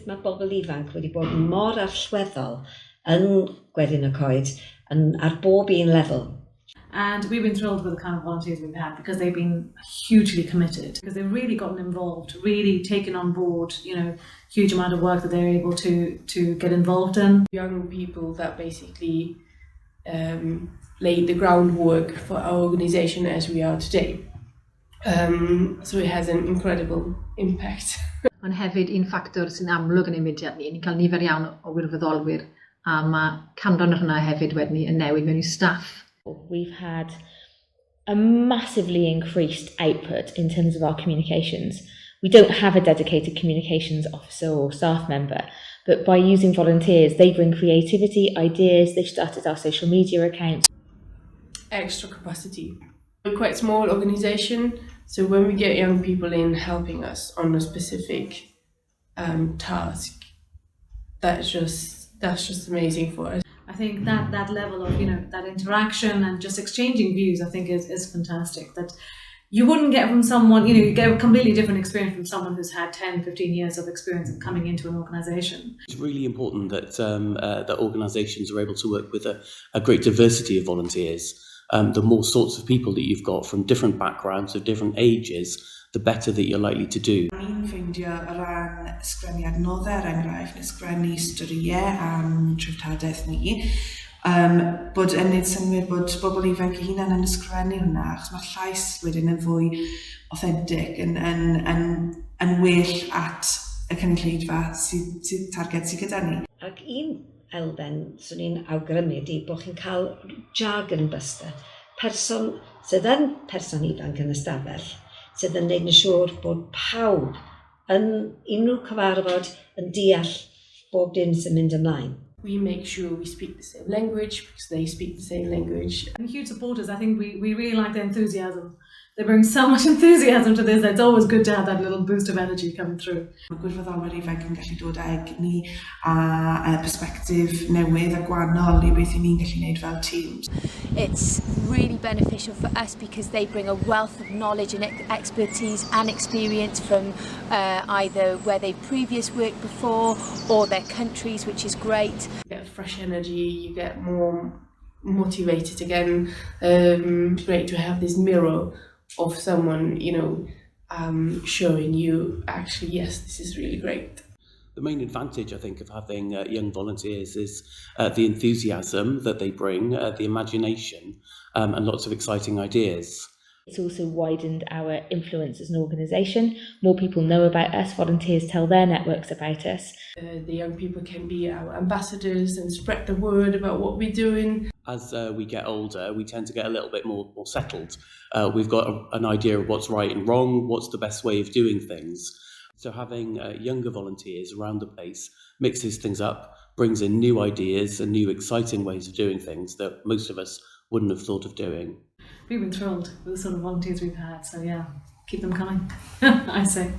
mae bobl ifanc wedi bod mor allweddol yn Gwerin y Coed ar bob un lefel. And we've been thrilled with the kind of volunteers we've had because they've been hugely committed, because they've really gotten involved, really taken on board, huge amount of work that they're able to get involved in. Young people that basically laid the groundwork for our organisation as we are today. So it has an incredible impact. Ond hefyd un ffactor sy'n amlwg yn ein mudiad ni, ni'n cael nifer iawn o wirfoddolwyr, a mae canran o hynna hefyd wedyn yn newid mewn i staff. We've had a massively increased output in terms of our communications. We don't have a dedicated communications officer or staff member, but by using volunteers, they bring creativity, ideas, they've started our social media accounts. Extra capacity. We're quite a small organisation, so when we get young people in helping us on a specific task, that's just amazing for us. I think that level of, that interaction and just exchanging views, I think is fantastic. That you wouldn't get from someone, you get a completely different experience from someone who's had 10, 15 years of experience of coming into an organisation. It's really important that that organisations are able to work with a great diversity of volunteers. The more sorts of people that you've got from different backgrounds, of different ages, the better that you're likely to do. Ni'n ffeindio o ran ysgrifennu adnoddau, enghraifft, neu ysgrifennu storïau am treftadaeth ni, bod yn neud synnwyr bod bobl ifanc eu hunain yn ysgrifennu hwnna, achos mae llais wedyn yn fwy authentic, yn well at y cynulleidfa sydd targed sydd gyda ni. Ac un elfen, swn i'n awgrymu ydi bod chi'n cael jargon buster, person sydd yn person ifanc yn y stafell, sydd yn neud yn siŵr bod pawb yn unrhyw cyfarfod yn deall bob dim sy'n mynd ymlaen. We make sure we speak the same language because they speak the same language. And huge supporters, I think we really like their enthusiasm. They bring so much enthusiasm to this. It's always good to have that little boost of energy coming through. Mae gwirfoddolwyr ifanc yn gallu dod ag ni a persbectif newydd a gwahanol i beth i ni'n gallu gwneud fel teams. It's really beneficial for us because they bring a wealth of knowledge and expertise and experience from either where they've previously worked before or their countries, which is great. You get fresh energy, you get more motivated again. It's great to have this mirror of someone, showing you, actually, yes, this is really great. The main advantage, I think, of having young volunteers is the enthusiasm that they bring, the imagination, and lots of exciting ideas. It's also widened our influence as an organisation. More people know about us, volunteers tell their networks about us. The young people can be our ambassadors and spread the word about what we're doing. As we get older, we tend to get a little bit more settled. We've got an idea of what's right and wrong, what's the best way of doing things. So having younger volunteers around the place mixes things up, brings in new ideas and new exciting ways of doing things that most of us wouldn't have thought of doing. We've been thrilled with the sort of volunteers we've had, so yeah, keep them coming, I say.